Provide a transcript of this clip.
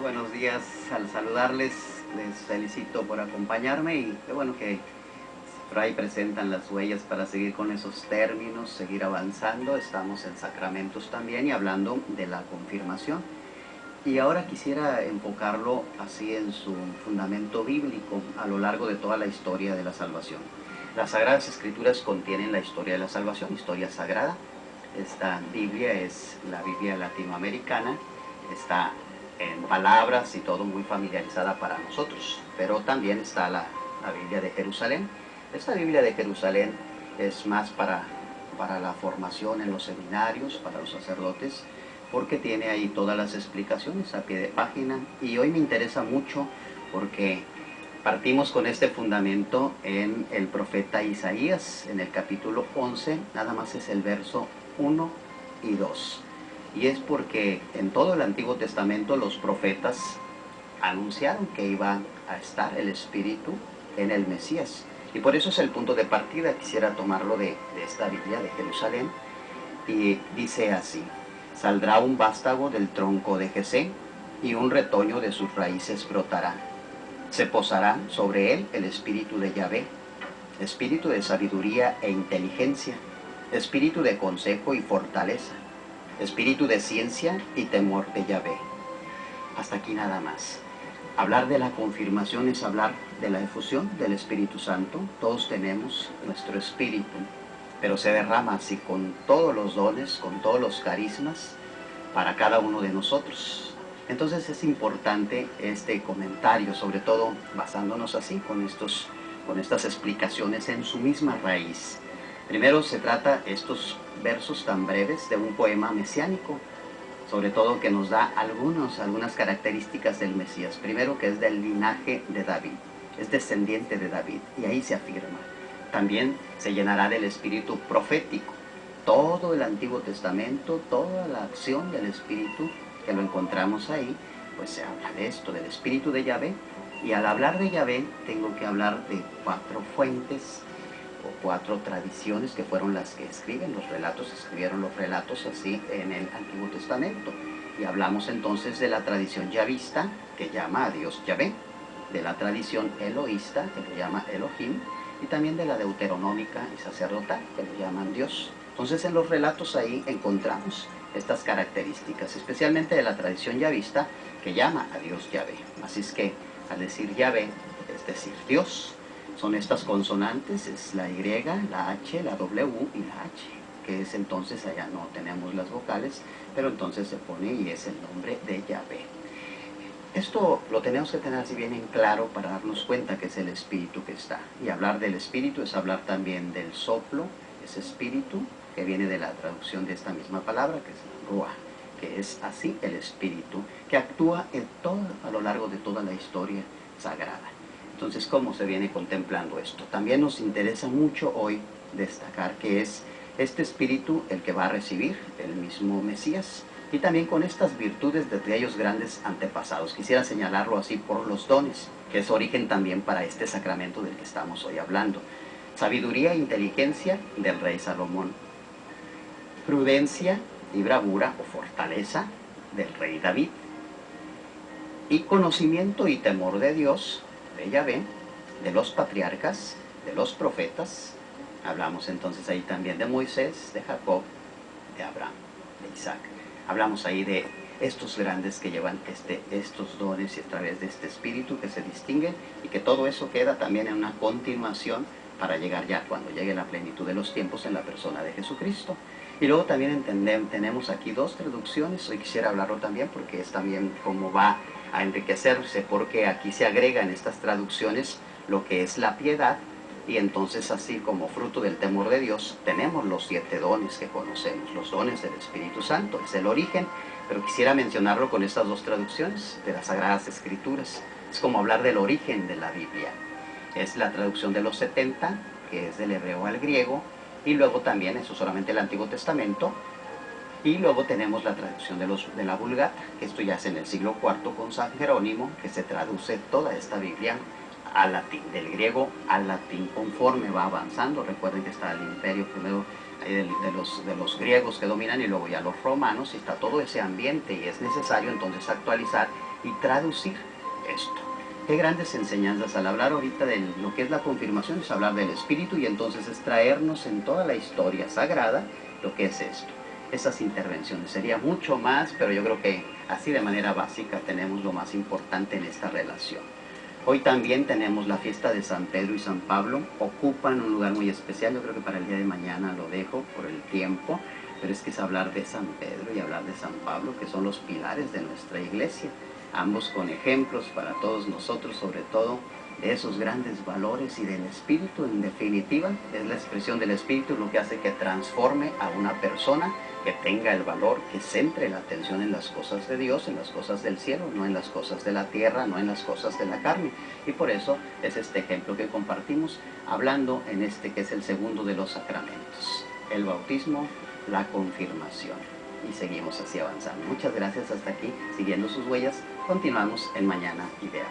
Muy buenos días. Al saludarles, les felicito por acompañarme y qué bueno que por ahí presentan las huellas para seguir con esos términos, seguir avanzando. Estamos en sacramentos también y hablando de la confirmación. Y ahora quisiera enfocarlo así en su fundamento bíblico a lo largo de toda la historia de la salvación. Las Sagradas Escrituras contienen la historia de la salvación, historia sagrada. Esta Biblia es la Biblia latinoamericana, está en palabras y todo muy familiarizada para nosotros, pero también está la Biblia de Jerusalén. Esta Biblia de Jerusalén es más para la formación en los seminarios, para los sacerdotes, porque tiene ahí todas las explicaciones a pie de página, y hoy me interesa mucho porque partimos con este fundamento en el profeta Isaías, en el capítulo 11, nada más es el verso 1 y 2. Y es porque en todo el Antiguo Testamento los profetas anunciaron que iba a estar el Espíritu en el Mesías. Y por eso es el punto de partida. Quisiera tomarlo de esta Biblia de Jerusalén. Y dice así: saldrá un vástago del tronco de Jesé, y un retoño de sus raíces brotará. Se posará sobre él el espíritu de Yahvé, espíritu de sabiduría e inteligencia, espíritu de consejo y fortaleza, espíritu de ciencia y temor de Yahvé. Hasta aquí nada más. Hablar de la confirmación es hablar de la efusión del Espíritu Santo. Todos tenemos nuestro espíritu, pero se derrama así con todos los dones, con todos los carismas para cada uno de nosotros. Entonces es importante este comentario, sobre todo basándonos así con estas explicaciones en su misma raíz. Primero se trata estos versos tan breves de un poema mesiánico, sobre todo que nos da algunas características del Mesías. Primero, que es del linaje de David, es descendiente de David, y ahí se afirma. También se llenará del espíritu profético. Todo el Antiguo Testamento, toda la acción del Espíritu que lo encontramos ahí, pues se habla de esto, del Espíritu de Yahvé. Y al hablar de Yahvé, tengo que hablar de 4 fuentes o 4 tradiciones que fueron las que escribieron los relatos así en el Antiguo Testamento. Y hablamos entonces de la tradición yavista, que llama a Dios Yahvé, de la tradición eloísta, que lo llama Elohim, y también de la deuteronómica y sacerdotal, que lo llaman Dios. Entonces en los relatos ahí encontramos estas características, especialmente de la tradición yavista, que llama a Dios Yahvé. Así es que al decir Yahvé, es decir Dios, son estas consonantes, es la Y, la H, la W y la H, que es entonces, allá no tenemos las vocales, pero entonces se pone y es el nombre de Yahvé. Esto lo tenemos que tener así bien en claro para darnos cuenta que es el espíritu que está. Y hablar del espíritu es hablar también del soplo, ese espíritu que viene de la traducción de esta misma palabra, que es ruah, que es así el espíritu que actúa a lo largo de toda la historia sagrada. Entonces, ¿cómo se viene contemplando esto? También nos interesa mucho hoy destacar que es este espíritu el que va a recibir el mismo Mesías, y también con estas virtudes de aquellos grandes antepasados. Quisiera señalarlo así por los dones, que es origen también para este sacramento del que estamos hoy hablando. Sabiduría e inteligencia del rey Salomón. Prudencia y bravura o fortaleza del rey David. Y conocimiento y temor de Dios, de Yahvé, de los patriarcas, de los profetas. Hablamos entonces ahí también de Moisés, de Jacob, de Abraham, de Isaac. Hablamos ahí de estos grandes que llevan estos dones y a través de este espíritu que se distingue, y que todo eso queda también en una continuación para llegar ya cuando llegue la plenitud de los tiempos en la persona de Jesucristo. Y luego también tenemos aquí 2 traducciones. Hoy quisiera hablarlo también porque es también cómo va a enriquecerse, porque aquí se agrega en estas traducciones lo que es la piedad, y entonces así como fruto del temor de Dios tenemos los 7 dones que conocemos, los dones del Espíritu Santo, es el origen, pero quisiera mencionarlo con estas 2 traducciones de las Sagradas Escrituras. Es como hablar del origen de la Biblia. Es la traducción de los 70, que es del hebreo al griego, y luego también, eso solamente el Antiguo Testamento, y luego tenemos la traducción de la Vulgata, que esto ya es en el siglo IV con San Jerónimo, que se traduce toda esta Biblia al latín, del griego al latín, conforme va avanzando. Recuerden que está el imperio primero de los griegos que dominan, y luego ya los romanos, y está todo ese ambiente, y es necesario entonces actualizar y traducir esto. Qué grandes enseñanzas al hablar ahorita de lo que es la confirmación, es hablar del Espíritu y entonces es traernos en toda la historia sagrada lo que es esto. Esas intervenciones sería mucho más, pero yo creo que así de manera básica tenemos lo más importante en esta relación. Hoy también tenemos la fiesta de San Pedro y San Pablo, ocupan un lugar muy especial, yo creo que para el día de mañana lo dejo por el tiempo, pero es que es hablar de San Pedro y hablar de San Pablo, que son los pilares de nuestra iglesia, ambos con ejemplos para todos nosotros, sobre todo de esos grandes valores y del Espíritu. En definitiva, es la expresión del Espíritu lo que hace que transforme a una persona, que tenga el valor, que centre la atención en las cosas de Dios, en las cosas del cielo, no en las cosas de la tierra, no en las cosas de la carne. Y por eso es este ejemplo que compartimos, hablando en este que es el segundo de los sacramentos, el bautismo, la confirmación. Y seguimos así avanzando. Muchas gracias hasta aquí, siguiendo sus huellas. Continuamos en Mañana Ideal.